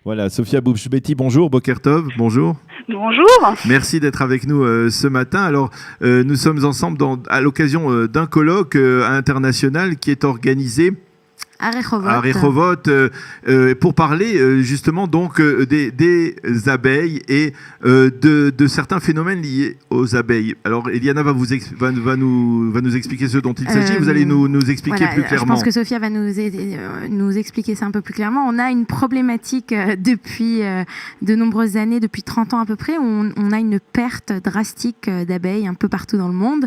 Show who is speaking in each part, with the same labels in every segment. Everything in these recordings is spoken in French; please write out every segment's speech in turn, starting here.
Speaker 1: Voilà, Sophia Boubchbeti, bonjour, Boker Tov, bonjour.
Speaker 2: Bonjour.
Speaker 1: Merci d'être avec nous ce matin. Alors, nous sommes ensemble à l'occasion d'un colloque international qui est organisé
Speaker 3: à
Speaker 1: Rehovot, pour parler justement donc des abeilles et de certains phénomènes liés aux abeilles. Alors Eliana va nous expliquer ce dont il s'agit. Vous allez nous expliquer plus clairement.
Speaker 3: Je pense que Sophia va nous expliquer ça un peu plus clairement. On a une problématique depuis de nombreuses années, depuis 30 ans à peu près. On a une perte drastique d'abeilles un peu partout dans le monde.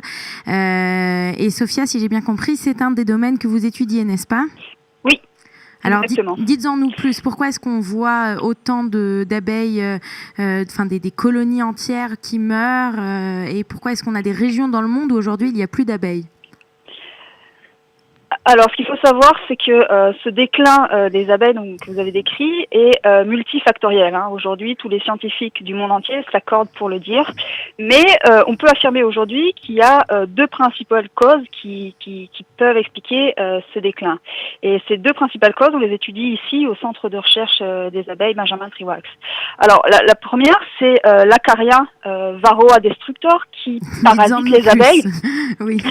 Speaker 3: Et Sophia, si j'ai bien compris, c'est un des domaines que vous étudiez, n'est-ce pas ?
Speaker 2: Oui.
Speaker 3: Alors, dites-en nous plus. Pourquoi est-ce qu'on voit autant d'abeilles, des colonies entières qui meurent et pourquoi est-ce qu'on a des régions dans le monde où aujourd'hui il n'y a plus d'abeilles ?
Speaker 2: Alors, ce qu'il faut savoir, c'est que ce déclin des abeilles que vous avez décrit est multifactoriel. Aujourd'hui, tous les scientifiques du monde entier s'accordent pour le dire. Mais on peut affirmer aujourd'hui qu'il y a deux principales causes qui peuvent expliquer ce déclin. Et ces deux principales causes, on les étudie ici au Centre de recherche des abeilles Benjamin Triwax. Alors, la première, c'est l'acarien Varroa destructor qui parasite les abeilles.
Speaker 3: Oui.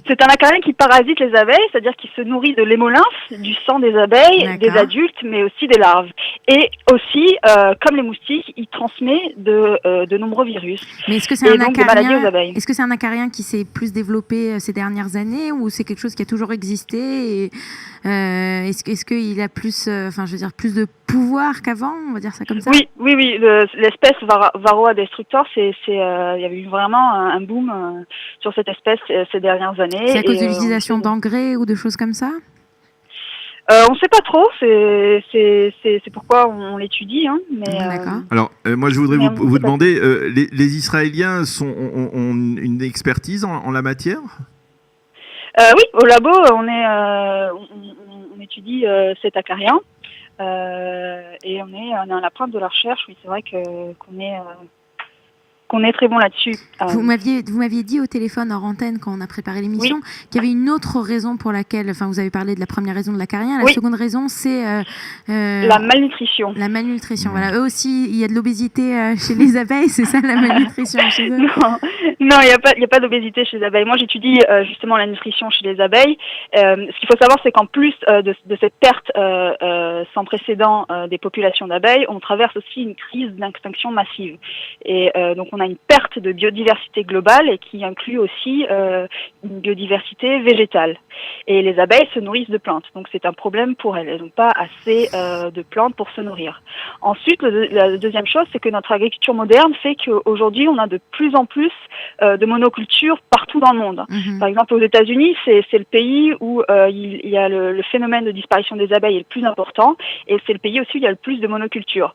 Speaker 2: C'est un acarien qui parasite les abeilles, c'est-à-dire qui se nourrit de l'hémolymphe, du sang des abeilles, des adultes, mais aussi des larves. Et aussi, comme les moustiques, il transmet de nombreux virus.
Speaker 3: Mais est-ce que c'est un acarien qui s'est plus développé ces dernières années ou c'est quelque chose qui a toujours existé et, est-ce qu'il a plus, plus de pouvoir qu'avant, on va dire ça comme ça ?
Speaker 2: Oui. L'espèce Varroa destructor, il y avait eu vraiment un boom sur cette espèce ces dernières années.
Speaker 3: C'est à cause de l'utilisation d'engrais ou de choses comme ça ?
Speaker 2: On ne sait pas trop, c'est pourquoi on l'étudie.
Speaker 3: D'accord.
Speaker 1: Alors, moi, je voudrais vous demander, les Israéliens ont une expertise en la matière ?
Speaker 2: Oui, au labo, on étudie cet acarien et on est à la pointe de la recherche. Oui, c'est vrai qu'on est très bon là-dessus.
Speaker 3: Vous m'aviez dit au téléphone hors antenne quand on a préparé l'émission qu'il y avait une autre raison pour laquelle, vous avez parlé de la première raison de l'acarien, la seconde raison c'est
Speaker 2: la malnutrition.
Speaker 3: La malnutrition, voilà. Eux aussi, il y a de l'obésité chez les abeilles, c'est ça la malnutrition chez eux ?
Speaker 2: Non, il n'y a pas d'obésité chez les abeilles. Moi, j'étudie justement la nutrition chez les abeilles. Ce qu'il faut savoir, c'est qu'en plus de cette perte sans précédent des populations d'abeilles, on traverse aussi une crise d'extinction massive. Et donc, on a une perte de biodiversité globale et qui inclut aussi une biodiversité végétale. Et les abeilles se nourrissent de plantes, donc c'est un problème pour elles. Elles n'ont pas assez de plantes pour se nourrir. Ensuite, la deuxième chose, c'est que notre agriculture moderne fait qu'aujourd'hui, on a de plus en plus de monoculture partout dans le monde. Mm-hmm. Par exemple, aux États-Unis, c'est le pays où il y a le phénomène de disparition des abeilles est le plus important, et c'est le pays aussi où il y a le plus de monoculture,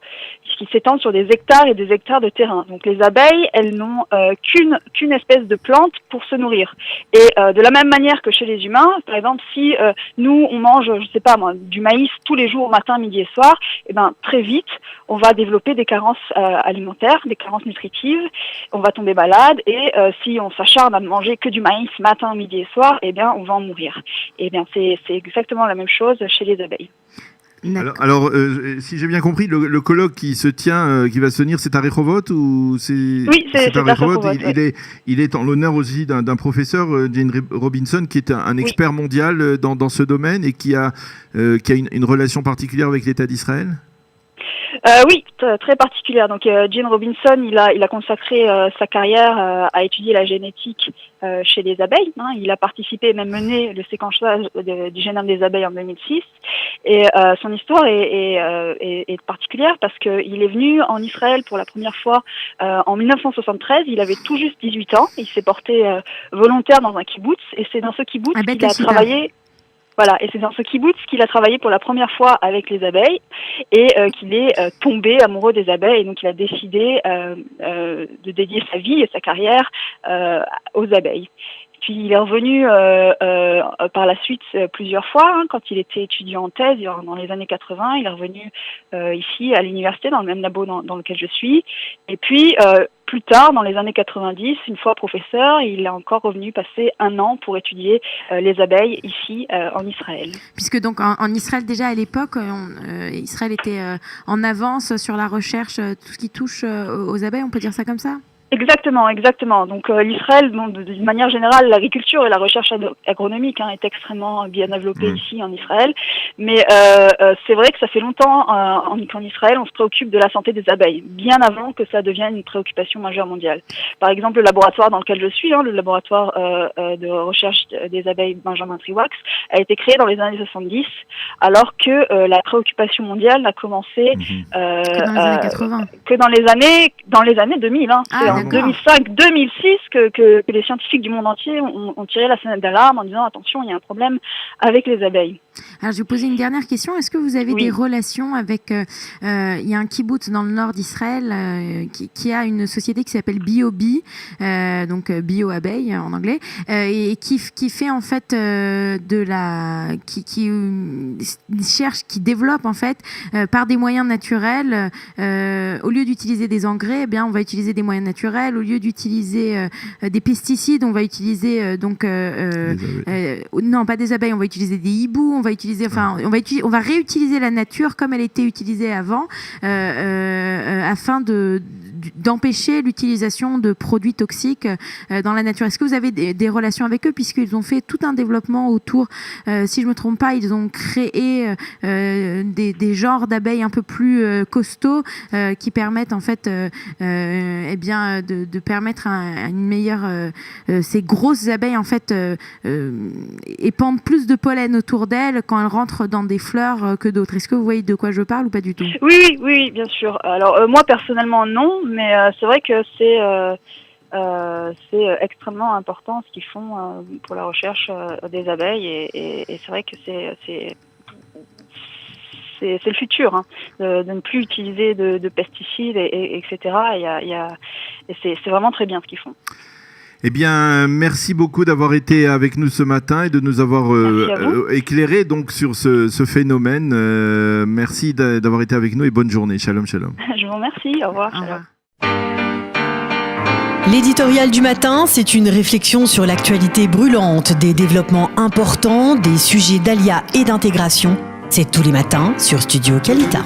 Speaker 2: qui s'étend sur des hectares et des hectares de terrain. Donc les abeilles, elles n'ont qu'une espèce de plante pour se nourrir. Et de la même manière que chez les humains, par exemple, si nous on mange, je sais pas moi, du maïs tous les jours, matin, midi et soir, et ben très vite, on va développer des carences alimentaires, des carences nutritives, on va tomber malade, et si on s'acharne à manger que du maïs matin, midi et soir, et bien on va en mourir. Et bien c'est exactement la même chose chez les abeilles.
Speaker 1: Alors, si j'ai bien compris, le colloque qui va se tenir, c'est à Rehovot ou c'est...
Speaker 2: Oui, c'est à Rehovot.
Speaker 1: Il est en l'honneur aussi d'un professeur, Jane Robinson, qui est un expert mondial dans ce domaine et qui a une relation particulière avec l'État d'Israël.
Speaker 2: Oui, très particulière. Donc, Jane Robinson, il a consacré sa carrière à étudier la génétique chez les abeilles. Il a participé et même mené le séquençage du génome des abeilles en 2006. Et son histoire est particulière parce qu'il est venu en Israël pour la première fois en 1973. Il avait tout juste 18 ans. Il s'est porté volontaire dans un kibbutz et c'est dans ce kibbutz qu'il a travaillé. Voilà, et c'est dans ce kibbutz qu'il a travaillé pour la première fois avec les abeilles et qu'il est tombé amoureux des abeilles et donc il a décidé de dédier sa vie et sa carrière aux abeilles. Puis il est revenu par la suite plusieurs fois, quand il était étudiant en thèse dans les années 80, il est revenu ici à l'université dans le même labo dans lequel je suis. Et puis plus tard, dans les années 90, une fois professeur, il est encore revenu passer 1 an pour étudier les abeilles ici en Israël.
Speaker 3: Puisque donc en Israël déjà à l'époque, Israël était en avance sur la recherche, tout ce qui touche aux abeilles, on peut dire ça comme ça ?
Speaker 2: Exactement. Donc l'Israël, d'une manière générale, l'agriculture et la recherche agronomique est extrêmement bien développée ici en Israël. Mais c'est vrai que ça fait longtemps qu'en Israël, on se préoccupe de la santé des abeilles, bien avant que ça devienne une préoccupation majeure mondiale. Par exemple, le laboratoire dans lequel je suis, le laboratoire de recherche des abeilles Benjamin Triwax, a été créé dans les années 70, alors que la préoccupation mondiale n'a commencé
Speaker 3: que dans les années 80.
Speaker 2: Que dans les années 2000. C'est en 2005-2006 que les scientifiques du monde entier ont tiré la sonnette d'alarme en disant attention, il y a un problème avec les abeilles.
Speaker 3: Alors, je vais vous poser une dernière question. Est-ce que vous avez des relations avec... il y a un kibbutz dans le nord d'Israël qui a une société qui s'appelle BioBee, donc bio-abeille en anglais, et qui fait en fait qui développe en fait par des moyens naturels. Au lieu d'utiliser des engrais, on va utiliser des moyens naturels. Au lieu d'utiliser des pesticides, on va utiliser non pas des abeilles, on va utiliser des hiboux. On va réutiliser la nature comme elle était utilisée avant, afin d'empêcher l'utilisation de produits toxiques dans la nature. Est-ce que vous avez des relations avec eux, puisqu'ils ont fait tout un développement autour, si je me trompe pas, ils ont créé des genres d'abeilles un peu plus costauds qui permettent en fait de permettre à une meilleure ces grosses abeilles en fait épandent plus de pollen autour d'elles quand elles rentrent dans des fleurs que d'autres. Est-ce que vous voyez de quoi je parle ou pas du tout ?
Speaker 2: Oui, bien sûr. Alors moi personnellement non, mais c'est vrai que c'est extrêmement important ce qu'ils font pour la recherche des abeilles et c'est vrai que c'est le futur, de ne plus utiliser de pesticides etc. Et c'est vraiment très bien ce qu'ils font.
Speaker 1: Eh bien, merci beaucoup d'avoir été avec nous ce matin et de nous avoir éclairé donc sur ce phénomène. Merci d'avoir été avec nous et bonne journée. Shalom, shalom.
Speaker 2: Je vous remercie. Au revoir.
Speaker 3: Au revoir.
Speaker 4: L'éditorial du matin, c'est une réflexion sur l'actualité brûlante, des développements importants, des sujets d'ALIA et d'intégration. C'est tous les matins sur Studio Kalita.